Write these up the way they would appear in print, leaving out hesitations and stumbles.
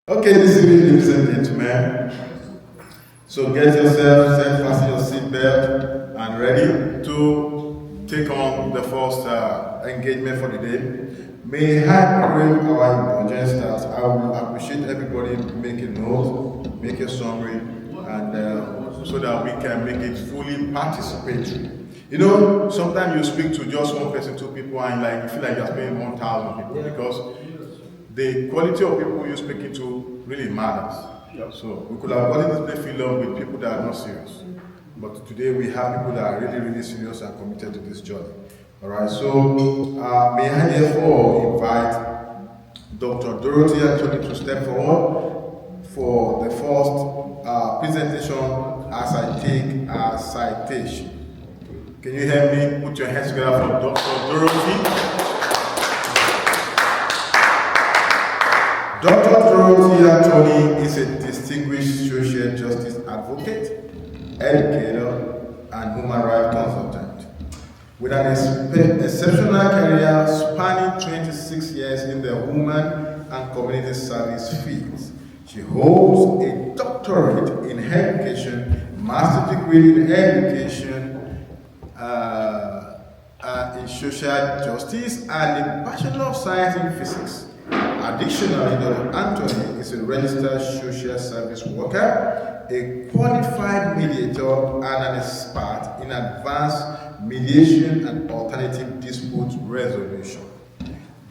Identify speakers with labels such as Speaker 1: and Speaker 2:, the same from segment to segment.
Speaker 1: Okay, this evening, ladies and gentlemen. So get yourself, fasten your seatbelt, and ready to take on the first engagement for the day. May I crave our indulgence that I will appreciate everybody making notes, make a summary, and so that we can make it fully participatory. You know, sometimes you speak to just one person, two people, and you feel like you're speaking 1,000 people because the quality of people you're speaking to really matters. Yep. So we could have gotten this day filled up with people that are not serious. But today we have people that are really, really serious and committed to this journey. All right, so may I therefore invite Dr. Dorothy Anthony to step forward for the first presentation as I take a citation. Can you help me put your hands together for Dr. Dorothy? Dr. Dorothy Anthony is a distinguished social justice advocate, educator, and human rights consultant. With an exceptional career spanning 26 years in the women and community service fields, she holds a doctorate in education, master's degree in education, in social justice, and a Bachelor of Science in Physics. Additionally, Dr. Anthony is a registered social service worker, a qualified mediator, and an expert in advanced mediation and alternative dispute resolution.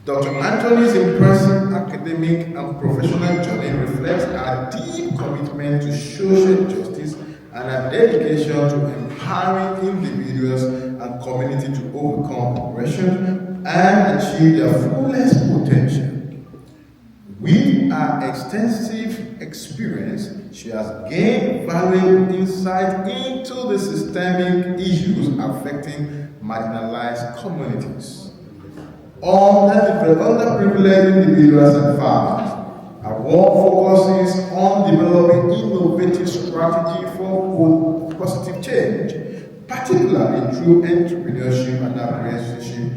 Speaker 1: Dr. Anthony's impressive academic and professional journey reflects a deep commitment to social justice and a dedication to empowering individuals and community to overcome oppression and achieve their fullest potential. With her extensive experience, she has gained valuable insight into the systemic issues affecting marginalized communities, underprivileged individuals and families. Her work focuses on developing innovative strategies for positive change, particularly through entrepreneurship and apprenticeship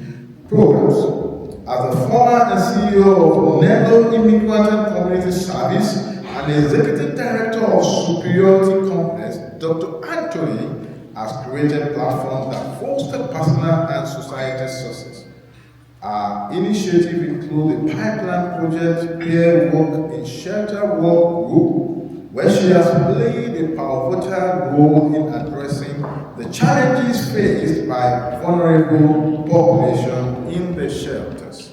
Speaker 1: programs. As the former and CEO of Negro Immigrant and Community Service and Executive Director of Superiority Complex, Dr. Anthony has created platforms that foster personal and societal success. Our initiative include the Pipeline Project Peer Work in Shelter Work Group, where she has played a pivotal role in addressing the challenges faced by vulnerable population in the shelters.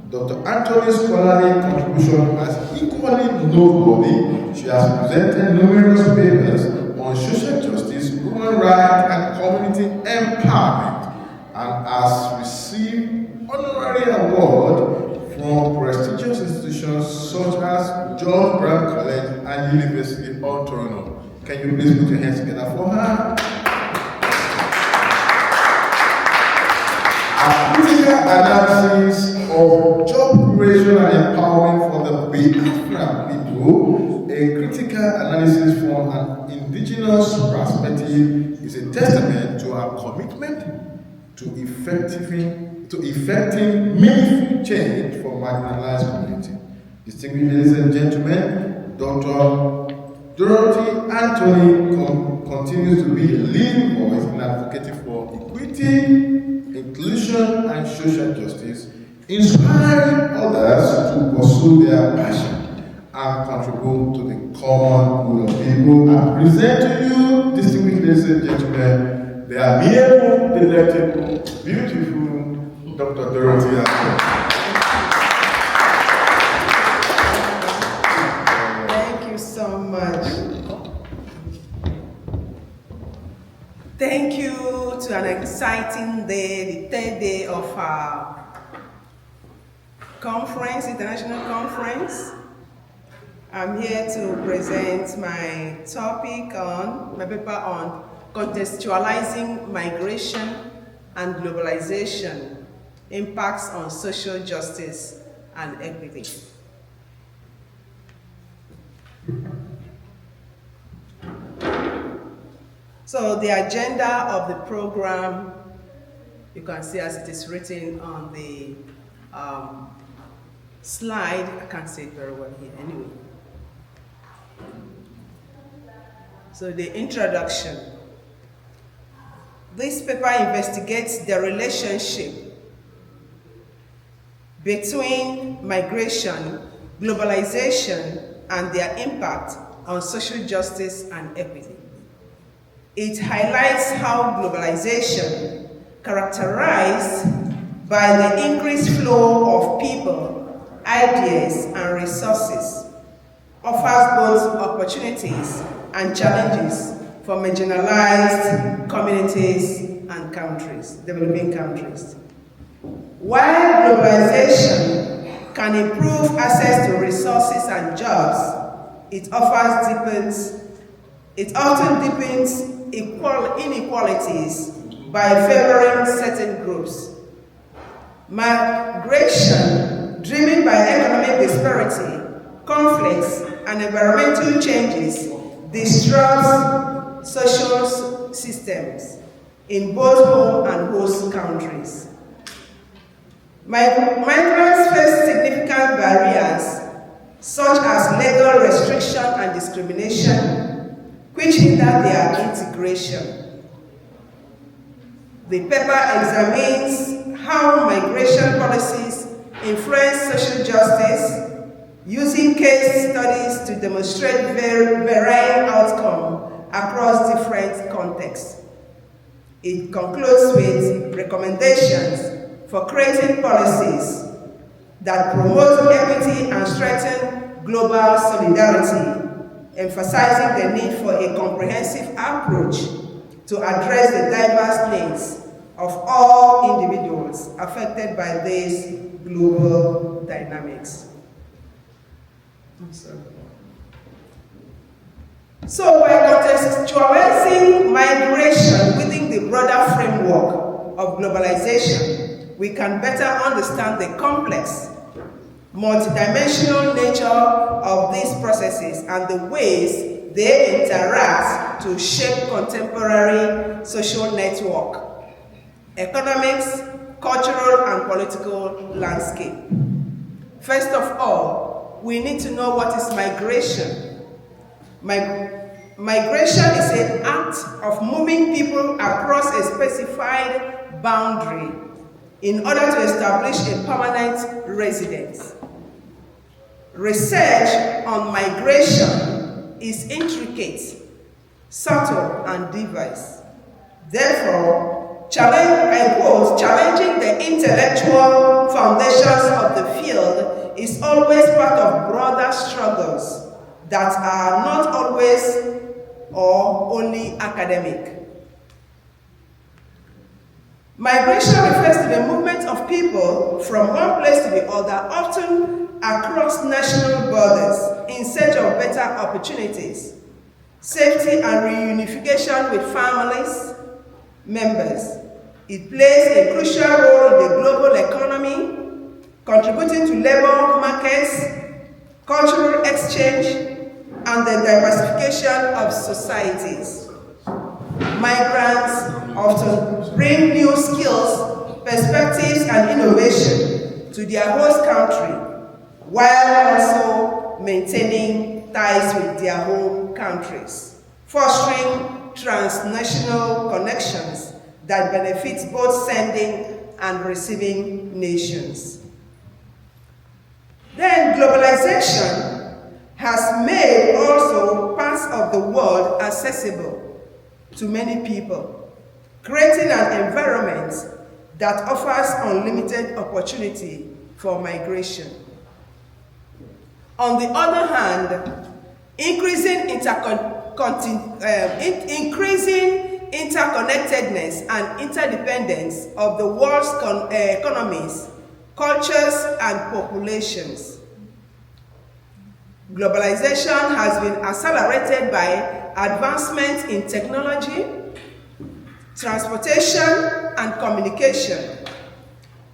Speaker 1: Dr. Anthony's scholarly contribution is equally noteworthy. She has presented numerous papers on social justice, human rights, and community empowerment, and has received honorary awards from prestigious institutions such as George Brown College and University of Toronto. Can you please put your hands together for her? A critical analysis of job creation and empowerment for the Biafran people, a critical analysis from an indigenous perspective, is a testament to our commitment to effecting meaningful change for marginalized community. Distinguished ladies and gentlemen, Dr. Dorothy Anthony continues to be a leading voice in advocating for equity, inclusion, and social justice, inspiring others to pursue their passion and contribute to the common good of people. I present to you, distinguished ladies and gentlemen, the amiable, delectable, beautiful Dr. Dorothy Anthony.
Speaker 2: Thank you so much. Thank you to an exciting day, the third day of our conference, international conference. I'm here to present my paper on contextualizing migration and globalization, impacts on social justice and equity. So the agenda of the program, you can see as it is written on the slide. I can't say it very well here anyway. So the introduction. This paper investigates the relationship between migration, globalization, and their impact on social justice and equity. It highlights how globalization, characterized by the increased flow of people, ideas, and resources, offers both opportunities and challenges for marginalized communities and countries, developing countries. While globalization can improve access to resources and jobs, it often deepens inequalities by favoring certain groups. Migration, driven by economic disparity, conflicts, and environmental changes, disrupts social systems in both home and host countries. Migrants face significant barriers, such as legal restriction and discrimination, which hinder their integration. The paper examines how migration policies influence social justice, using case studies to demonstrate varying outcomes across different contexts. It concludes with recommendations for creating policies that promote equity and strengthen global solidarity, emphasizing the need for a comprehensive approach to address the diverse needs of all individuals affected by these global dynamics. So, by contextualizing migration within the broader framework of globalization, we can better understand the complex, multidimensional nature of these processes and the ways they interact to shape contemporary social network, economics, cultural, and political landscape. First of all, we need to know what is migration. Migration is an act of moving people across a specified boundary in order to establish a permanent residence. Research on migration is intricate, subtle, and diverse. Therefore, challenging the intellectual foundations of the field is always part of broader struggles that are not always or only academic. Migration refers to the movement of people from one place to the other, often across national borders, in search of better opportunities, safety, and reunification with families, members. It plays a crucial role in the global economy, contributing to labor markets, cultural exchange, and the diversification of societies. Migrants often bring new skills, perspectives, and innovation to their host country, while also maintaining ties with their home countries, fostering transnational connections that benefits both sending and receiving nations. Then globalization has made also parts of the world accessible to many people, creating an environment that offers unlimited opportunity for migration. On the other hand, increasing interconnectedness and interdependence of the world's economies, cultures, and populations. Globalization has been accelerated by advancements in technology, transportation, and communication.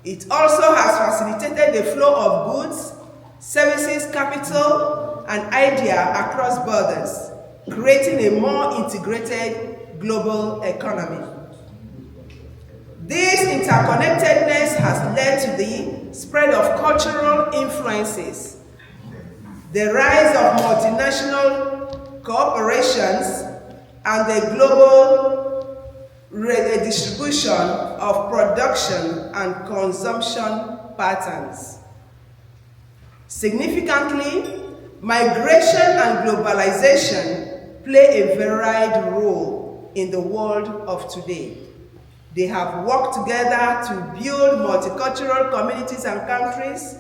Speaker 2: It also has facilitated the flow of goods, services, capital, and idea across borders, creating a more integrated global economy. This interconnectedness has led to the spread of cultural influences, the rise of multinational corporations, and the global redistribution of production and consumption patterns. Significantly, migration and globalization play a varied role in the world of today. They have worked together to build multicultural communities and countries,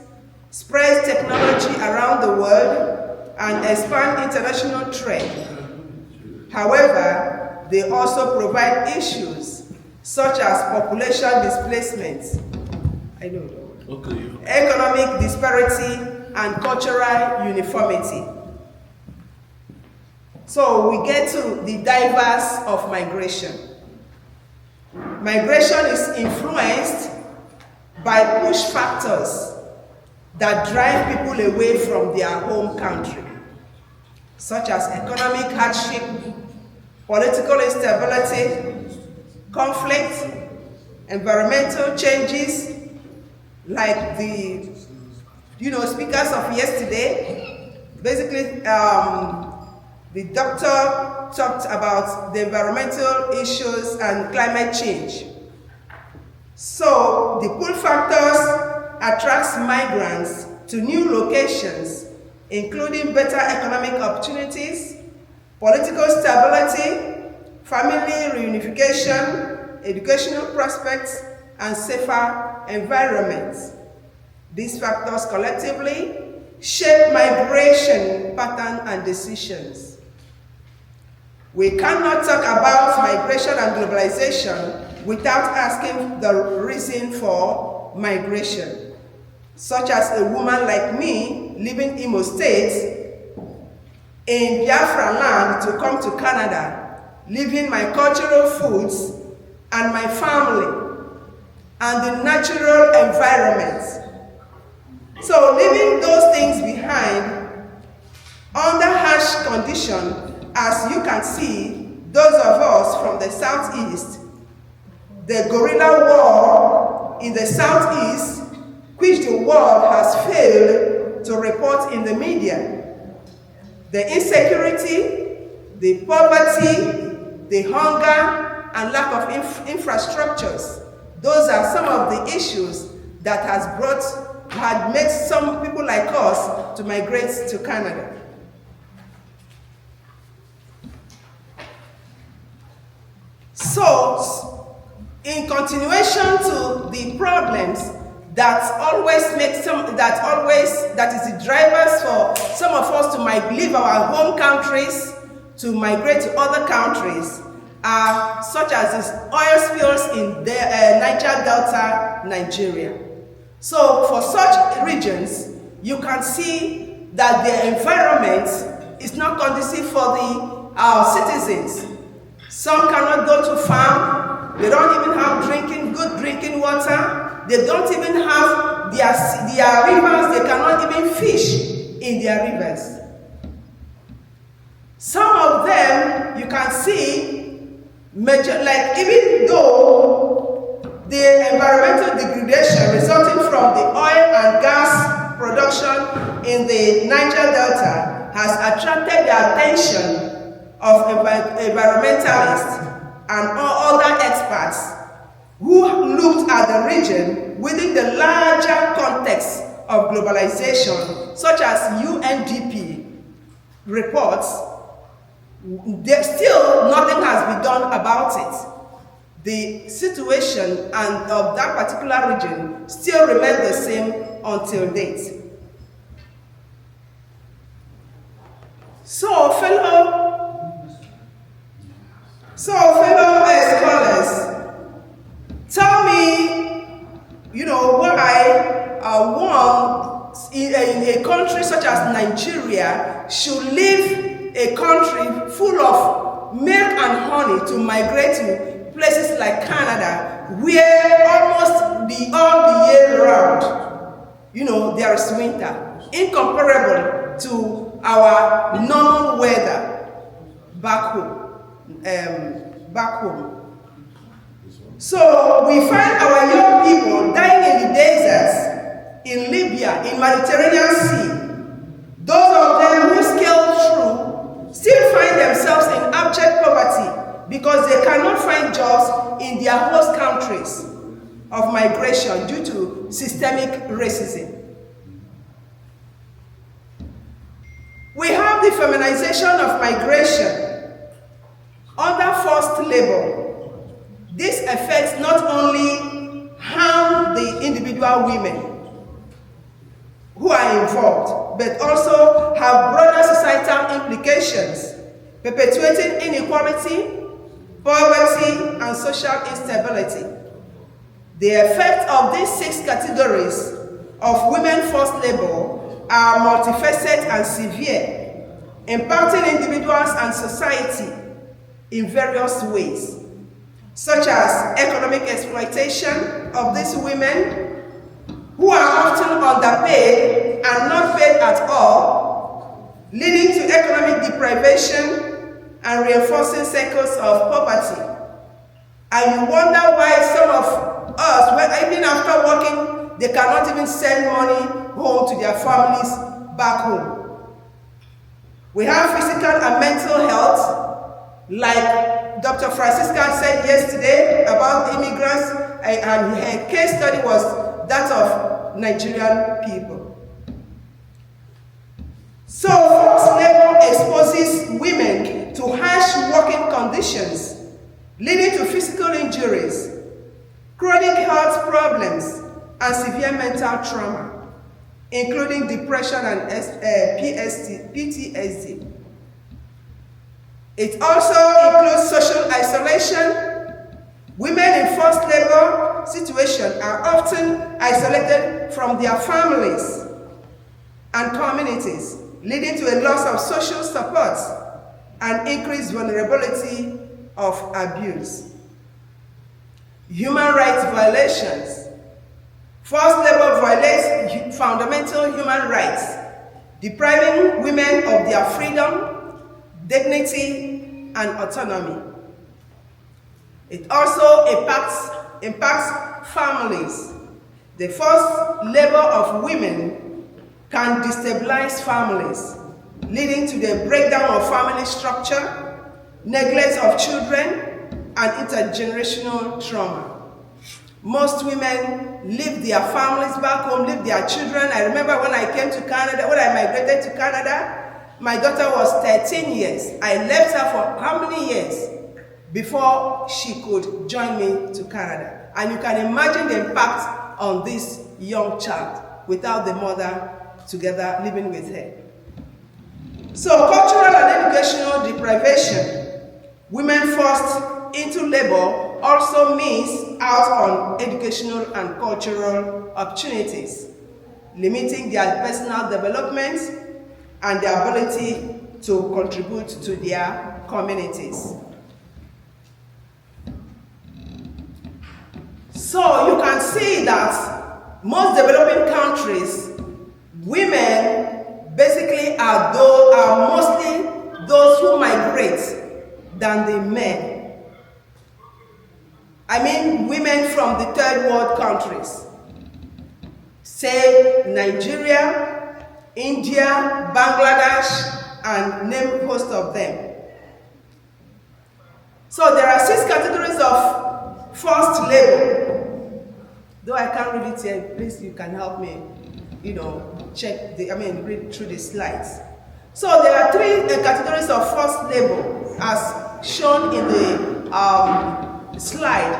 Speaker 2: spread technology around the world, and expand international trade. However, they also provide issues such as population displacement, economic disparity, and cultural uniformity. So we get to the drivers of migration. Migration is influenced by push factors that drive people away from their home country, such as economic hardship, political instability, conflict, environmental changes, like the speakers of yesterday. Basically, the doctor talked about the environmental issues and climate change. So the pull factors attracts migrants to new locations, including better economic opportunities, political stability, family reunification, educational prospects, and safer environments. These factors collectively shape migration pattern and decisions. We cannot talk about migration and globalization without asking the reason for migration, such as a woman like me living in Imo State in Biafra land to come to Canada, leaving my cultural foods and my family and the natural environment. So leaving those things behind under harsh conditions, as you can see, those of us from the southeast, the guerrilla war in the southeast, which the world has failed to report in the media, the insecurity, the poverty, the hunger, and lack of infrastructures, those are some of the issues that had made some people like us to migrate to Canada. So, in continuation to the problems that is the drivers for some of us to leave our home countries to migrate to other countries, are such as these oil spills in the Niger Delta, Nigeria. So for such regions, you can see that the environment is not conducive for the citizens. Some cannot go to farm. They don't even have good drinking water. They don't even have their rivers. They cannot even fish in their rivers. Some of them, you can see, even though the environmental degradation resulting from the oil and gas production in the Niger Delta has attracted the attention of environmentalists and other experts who looked at the region within the larger context of globalization, such as UNDP reports. Still nothing has been done about it. The situation of that particular region still remains the same until date. So fellow scholars, tell me, why one in a country such as Nigeria should leave a country full of milk and honey to migrate to places like Canada, where almost all the year round, there is winter, incomparable to our normal weather back home. So we find our young people dying in the deserts in Libya, in Mediterranean Sea, those of them who scaled through still find themselves in abject poverty because they cannot find jobs in their host countries of migration due to systemic racism. We have the feminization of migration under forced labor. This affects not only harm the individual women who are involved, but also have broader societal implications, perpetuating inequality, poverty, and social instability. The effect of these 6 categories of women forced labor are multifaceted and severe, impacting individuals and society in various ways, such as economic exploitation of these women who are often underpaid and not paid at all, leading to economic deprivation and reinforcing cycles of poverty. And you wonder why some of us, when even after working, they cannot even send money home to their families back home. We have physical and mental health, like Dr. Francisca said yesterday about immigrants, and her case study was that of Nigerian people. So forced labor exposes women to harsh working conditions, leading to physical injuries, chronic health problems, and severe mental trauma, including depression and PTSD. It also includes social isolation. Women in forced labor situations are often isolated from their families and communities, leading to a loss of social support and increased vulnerability of abuse. Human rights violations. Forced labor violates fundamental human rights, depriving women of their freedom, dignity, and autonomy. It also impacts families. The forced labor of women can destabilize families, leading to the breakdown of family structure, neglect of children, and intergenerational trauma. Most women leave their families back home, leave their children. I remember when I came to Canada, when I migrated to Canada, my daughter was 13 years. I left her for how many years before she could join me to Canada? And you can imagine the impact on this young child without the mother together living with her. So cultural and educational deprivation. Women forced into labor also miss out on educational and cultural opportunities, limiting their personal development and their ability to contribute to their communities. So you can see that most developing countries, women basically are mostly those who migrate than the men. I mean women from the third world countries, say Nigeria, India, Bangladesh, and name a host of them. So there are 6 categories of forced labor. Though I can't read it here, please you can help me, read through the slides. So there are 3 categories of forced labor as shown in the slide.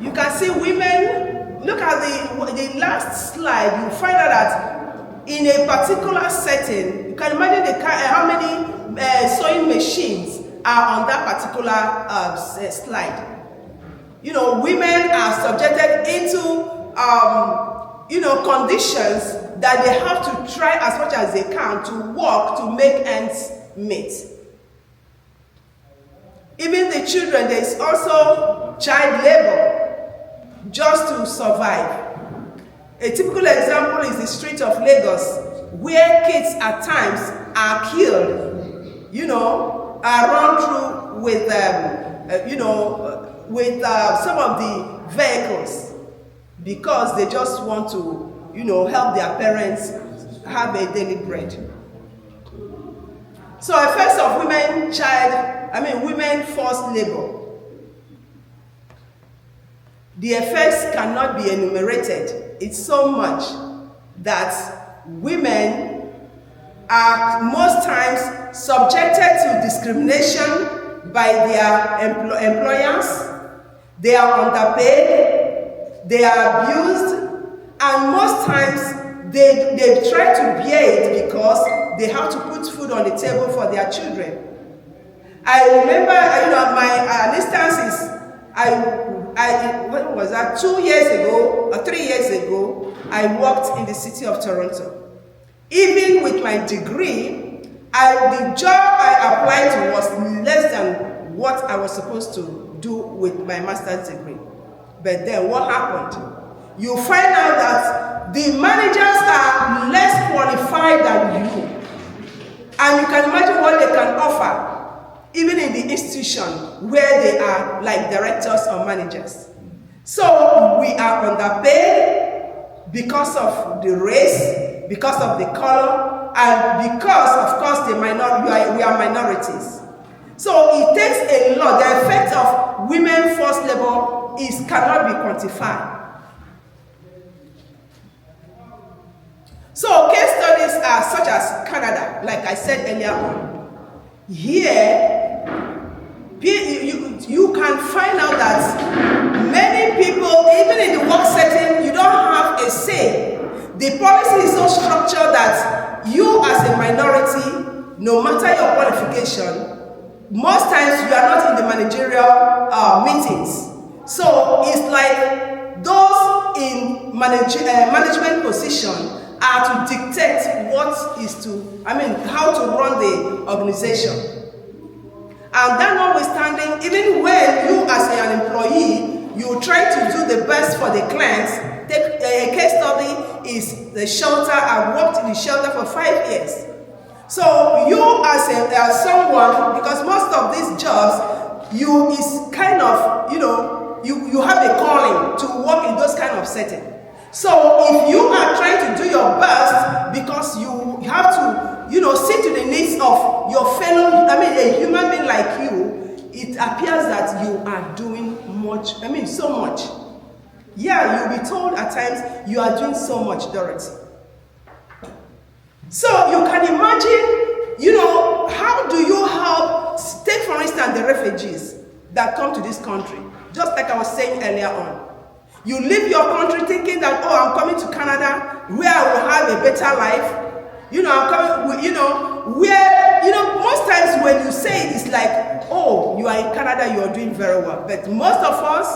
Speaker 2: You can see women, look at the last slide, you find out that in a particular setting, you can imagine how many sewing machines are on that particular slide. Women are subjected into, conditions that they have to try as much as they can to work to make ends meet. Even the children, there is also child labor just to survive. A typical example is the street of Lagos, where kids at times are killed, are run through with, some of the vehicles because they just want to help their parents have a daily bread. So effects of women forced labor. The effects cannot be enumerated. It's so much that women are most times subjected to discrimination by their employers. They are underpaid, they are abused, and most times they try to bear it because they have to put food on the table for their children. I remember, my instance is, when was that? 2 years ago or 3 years ago, I worked in the city of Toronto. Even with my degree, the job I applied to was less than what I was supposed to do with my master's degree. But then what happened? You find out that the managers are less qualified than you. And you can imagine what they can offer, even in the institution where they are like directors or managers. So we are underpaid because of the race, because of the color, and because, of course, we are minorities. So it takes a lot. The effect of women forced labor cannot be quantified. So case studies are such as Canada, like I said earlier on. Here, you can find out that many people, even in the work setting, you don't have a say. The policy is so structured that you as a minority, no matter your qualification, most times you are not in the managerial meetings. So it's like those in management position are to dictate how to run the organization. And that notwithstanding, even when you as an employee, you try to do the best for the clients. Take a case study is the shelter. I worked in the shelter for 5 years. So you as someone, because most of these jobs, you have a calling to work in those kind of settings. So if you are trying to do your best because you have to, see to the needs of your fellow, a human being like you, it appears that you are doing so much. Yeah, you'll be told at times you are doing so much, Dorothy. So you can imagine, how do you help, take for instance the refugees that come to this country, just like I was saying earlier on. You leave your country thinking that, I'm coming to Canada where I will have a better life. I'm coming, most times when you say it, it's like, you are in Canada, you are doing very well. But most of us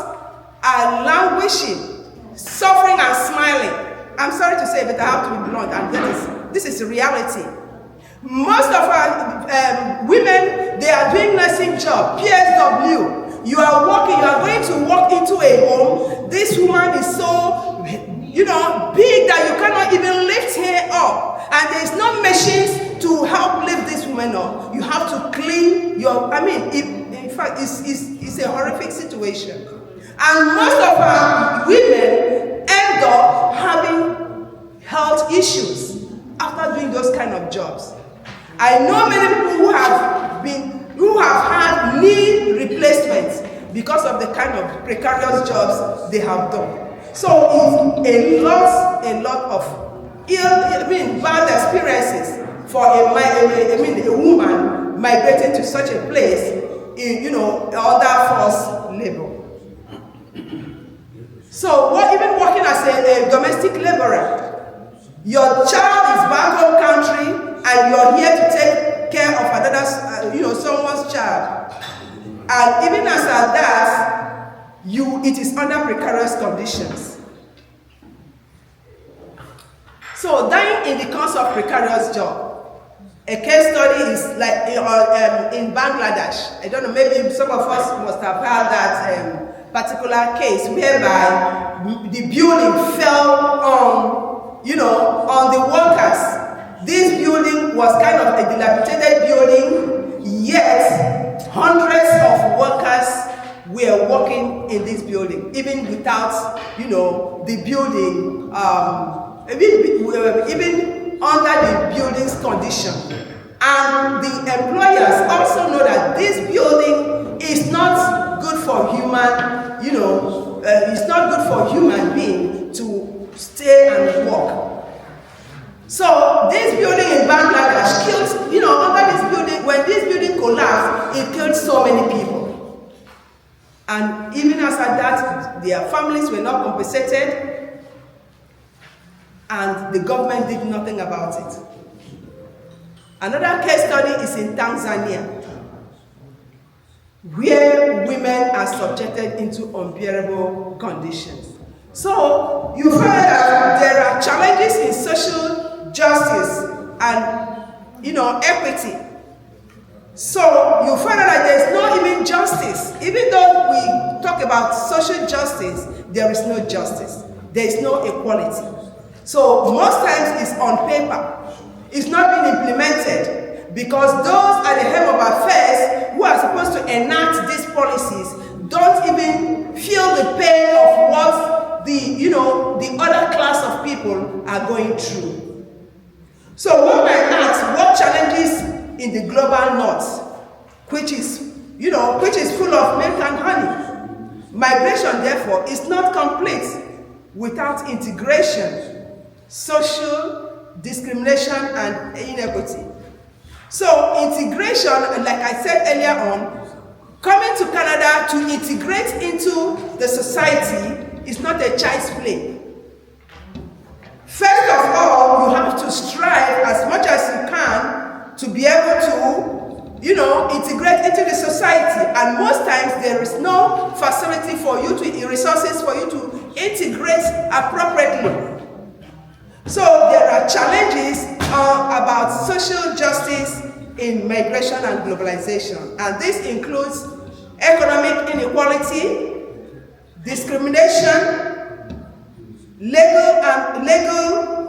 Speaker 2: are languishing, suffering and smiling. I'm sorry to say, but I have to be blunt, and this is reality. Most of our women, they are doing nursing job, PSW. You are going to walk into a home. This woman is so, big that you cannot even lift her up. And there is no machines to help lift this woman up. You have to clean your, in fact, it's a horrific situation. And most of our women end up having health issues after doing those kind of jobs. I know many people who have had knee replacements because of the kind of precarious jobs they have done. So it's a lot of bad experiences for a woman migrating to such a place in other forced labor. So even working as a domestic laborer, your child is back home country and you're here to take care of another, someone's child. And even as at that, it is under precarious conditions. So dying in the course of precarious job. A case study is like in Bangladesh. I don't know, maybe some of us must have heard that particular case whereby the building fell on the workers. This building was kind of a dilapidated building, yet hundreds of workers were working in this building, even without, the building even under the building's condition. And the employers also know that this building is not good for human, it's not good for human being to stay and work. So this building in Bangladesh killed, under this building, when this building collapsed, it killed so many people. And even as at that, their families were not compensated, and the government did nothing about it. Another case study is in Tanzania, where women are subjected into unbearable conditions. So you find that there are challenges in social justice and equity. So you find out that there's not even justice. Even though we talk about social justice, there is no justice. There is no equality. So most times it's on paper. It's not being implemented because those at the helm of affairs who are supposed to enact these policies don't even feel the pain of what the other class of people are going through. So one might ask, what challenges in the global north, which is full of milk and honey? Migration, therefore, is not complete without integration, social discrimination, and inequity. So integration, like I said earlier on, coming to Canada to integrate into the society is not a child's play. First of all, you have to strive as much as you can to be able to, integrate into the society. And most times there is no facility for you resources for you to integrate appropriately. So there are challenges about social justice in migration and globalization. And this includes economic inequality, discrimination, legal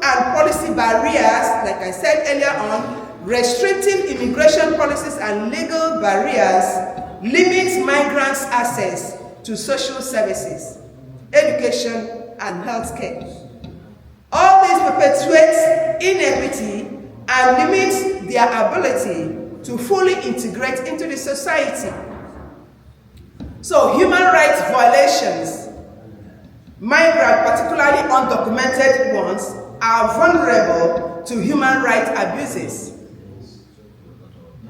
Speaker 2: and policy barriers, like I said earlier on, restrictive immigration policies and legal barriers limits migrants' access to social services, education, and healthcare. All this perpetuates inequity and limits their ability to fully integrate into the society. So human rights violations, migrants, particularly undocumented ones, are vulnerable to human rights abuses,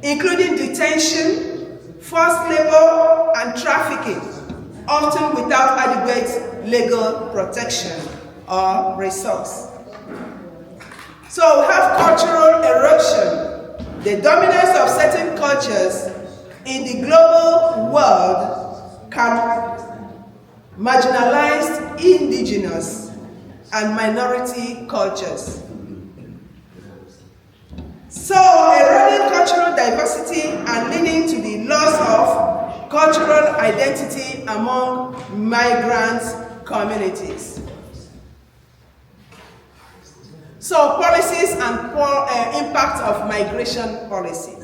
Speaker 2: including detention, forced labor, and trafficking, often without adequate legal protection or resource. So we have cultural erosion. The dominance of certain cultures in the global world can marginalize indigenous and minority cultures. So eroding cultural diversity and leading to the loss of cultural identity among migrant communities. So policies and impact of migration policy.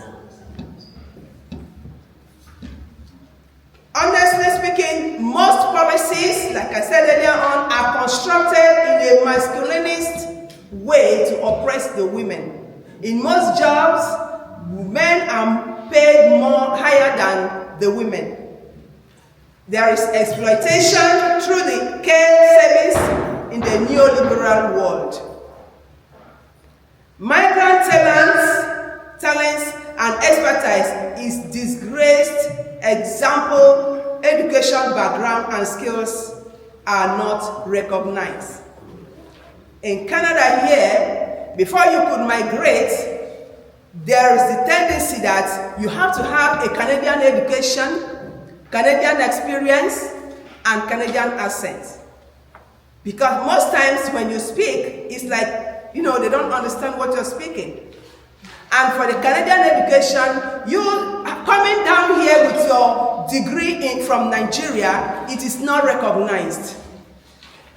Speaker 2: Honestly speaking, most policies, like I said earlier on, are constructed in a masculinist way to oppress the women. In most jobs, men are paid higher than the women. There is exploitation through the care service in the neoliberal world. Migrant talents and expertise is disgraced. Example, education background and skills are not recognized. In Canada here, before you could migrate, there is the tendency that you have to have a Canadian education, Canadian experience, and Canadian accent. Because most times when you speak, it's like, they don't understand what you're speaking. And for the Canadian education, you coming down here with your degree from Nigeria, it is not recognized.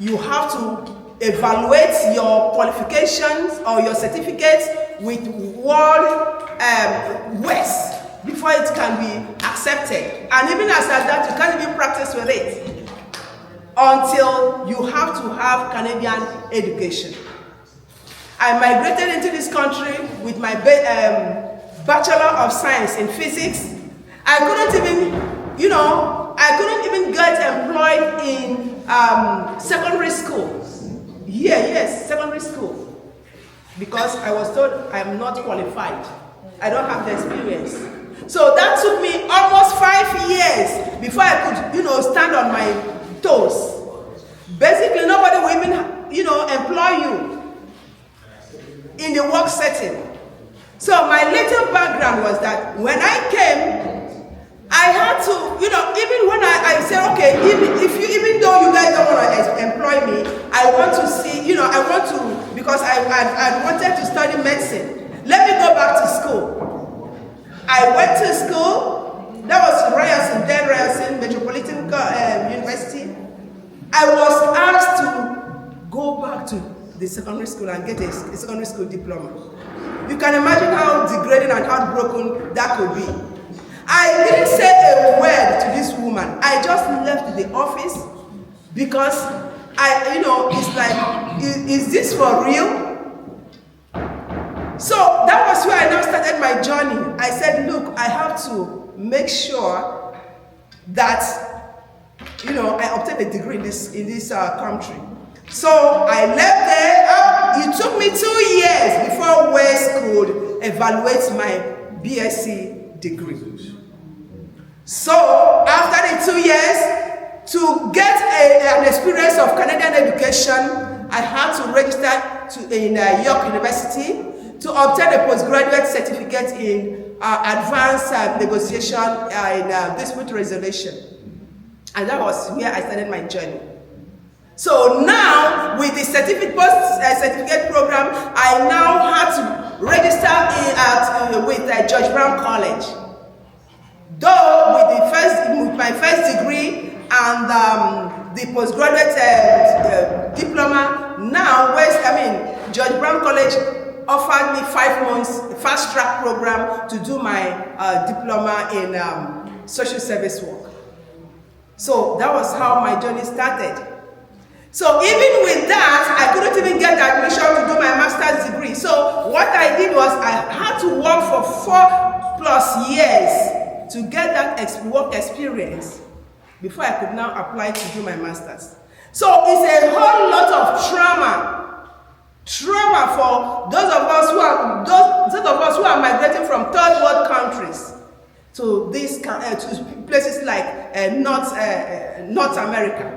Speaker 2: You have to evaluate your qualifications or your certificates with World West before it can be accepted. And even as that, you can't even practice with it until you have to have Canadian education. I migrated into this country with my Bachelor of Science in Physics. I couldn't even get employed in secondary school. Yes, secondary school. Because I was told I'm not qualified. I don't have the experience. So that took me almost 5 years before I could, stand on my toes. Basically, nobody will even, employ you in the work setting. So my little background was that when I came, I had to, even when I said, okay, even though you guys don't want to employ me, I want to see, because I wanted to study medicine. Let me go back to school. I went to school. That was Ryerson Metropolitan University. I was asked to go back to the secondary school and get a secondary school diploma. You can imagine how degrading and heartbroken that could be. I didn't say a word to this woman. I just left the office because it's like, is this for real? So that was where I now started my journey. I said, look, I have to make sure that I obtained a degree in this country. So I left there. It took me 2 years before West could evaluate my BSc degree. So after the 2 years, to get an experience of Canadian education, I had to register in York University to obtain a postgraduate certificate in advanced negotiation in dispute resolution. And that was where I started my journey. So now, with the certificate program, I now had to register with George Brown College. Though with my first degree and the postgraduate diploma, now George Brown College offered me 5 months fast track program to do my diploma in social service work. So that was how my journey started. So even with that, I couldn't even get admission to do my master's degree. So what I did was I had to work for 4+ years to get that work experience before I could now apply to do my master's. So it's a whole lot of trauma for those of us who are migrating from third world countries to these to places like North America.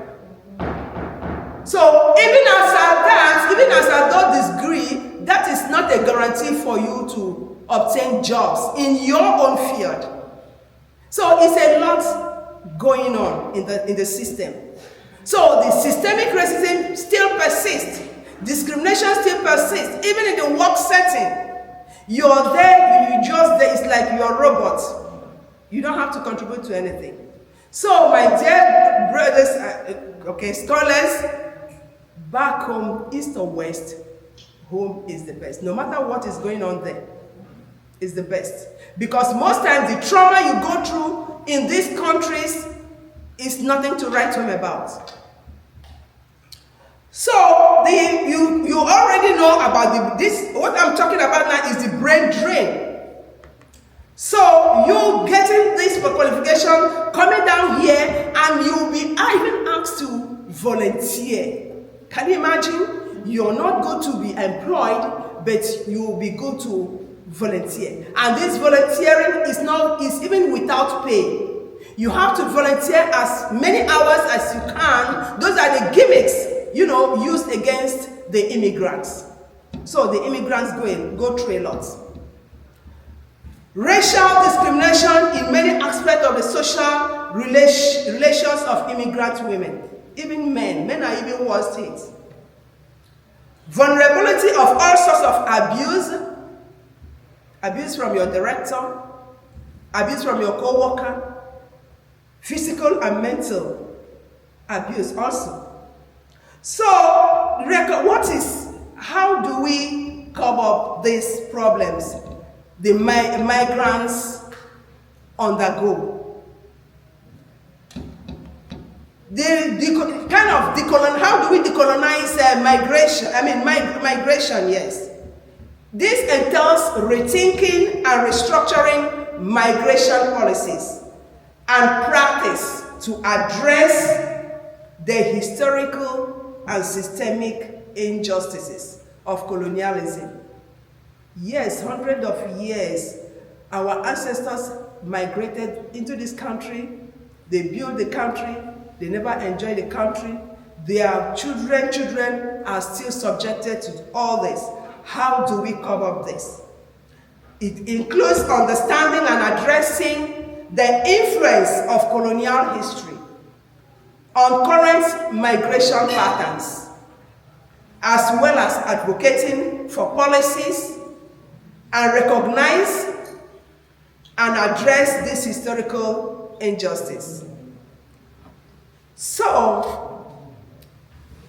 Speaker 2: So even as I got this degree, that is not a guarantee for you to obtain jobs in your own field. So it's a lot going on in the system. So the systemic racism still persists. Discrimination still persists, even in the work setting. You're there, it's like you're a robot. You don't have to contribute to anything. So my dear brothers, scholars, back home, east or west, home is the best. No matter what is going on there, is the best. Because most times the trauma you go through in these countries is nothing to write home about. So you already know about this. What I'm talking about now is the brain drain. So you getting this qualification, coming down here, and you'll be even asked to volunteer. Can you imagine? You're not going to be employed, but you'll be good to volunteer. And this volunteering is even without pay. You have to volunteer as many hours as you can. Those are the gimmicks, used against the immigrants. So the immigrants go through a lot. Racial discrimination in many aspects of the social relations of immigrant women. Even men are even worse hit. Vulnerability of all sorts of abuse from your director, abuse from your co-worker, physical and mental abuse also. So, how do we cover up these problems the migrants undergo? How do we decolonize migration? Migration, yes. This entails rethinking and restructuring migration policies and practice to address the historical and systemic injustices of colonialism. Yes, hundreds of years, our ancestors migrated into this country, they built the country, they never enjoyed the country, their children are still subjected to all this. How do we cover this? It includes understanding and addressing the influence of colonial history on current migration patterns, as well as advocating for policies and recognize and address this historical injustice. So,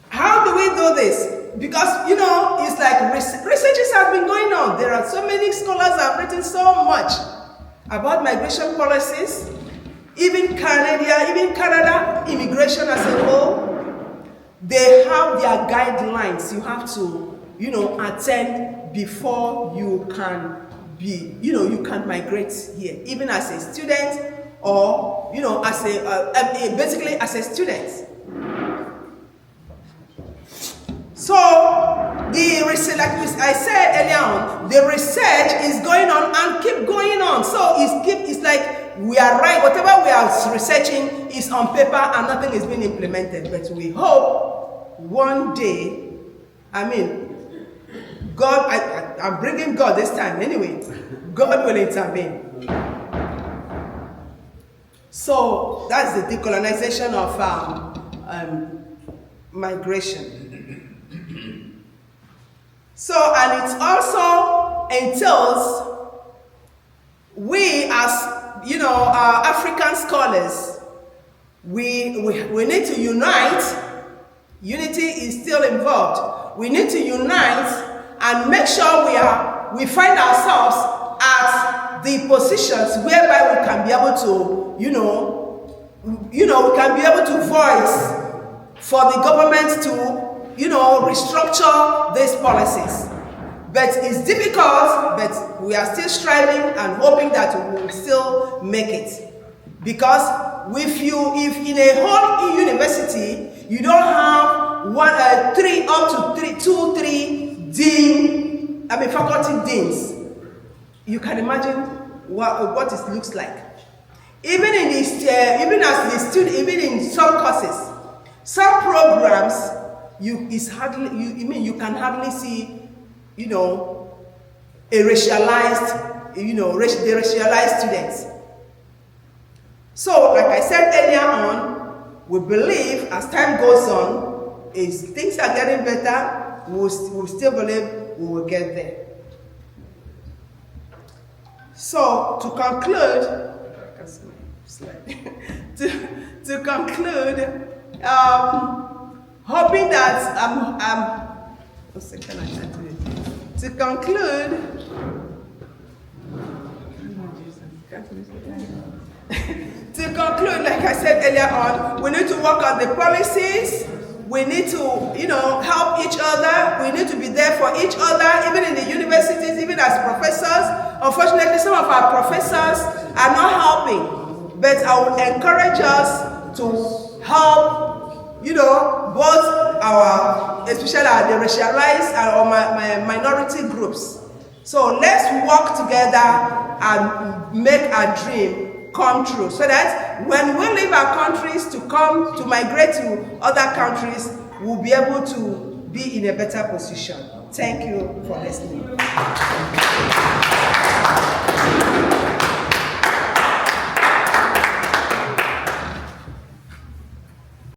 Speaker 2: how do we do this? Because, you know, it's like researches have been going on. There are so many scholars have written so much about migration policies, even Canada, immigration as a whole. They have their guidelines you have to, you know, attend before you can be, you know, you can migrate here, even as a student or, you know, as basically as a student. So, the research, like I said earlier on, the research is going on and keep going on. So, it's like we are right, whatever we are researching is on paper and nothing is being implemented. But we hope one day, I mean, God, I'm bringing God this time anyway, God will intervene. So, that's the decolonization of migration. So, and it also entails we as, you know, African scholars, we need to unite. Unity is still involved. We need to unite and make sure we find ourselves at the positions whereby we can be able to, we can be able to voice for the government to, restructure these policies. But it's difficult, but we are still striving and hoping that we will still make it. Because if in a whole university, you don't have faculty deans, you can imagine what it looks like. Even in some courses, some programs, you can hardly see, the racialized students. So, like I said earlier on, we believe as time goes on, as things are getting better, we still believe we will get there. So, to conclude, hoping that to conclude, like I said earlier on, we need to work on the policies. We need to, help each other. We need to be there for each other, even in the universities, even as professors. Unfortunately, some of our professors are not helping. But I would encourage us to help, both especially the racialized and minority groups. So let's work together and make our dream come true, so that when we leave our countries to migrate to other countries, we'll be able to be in a better position. Thank you for listening.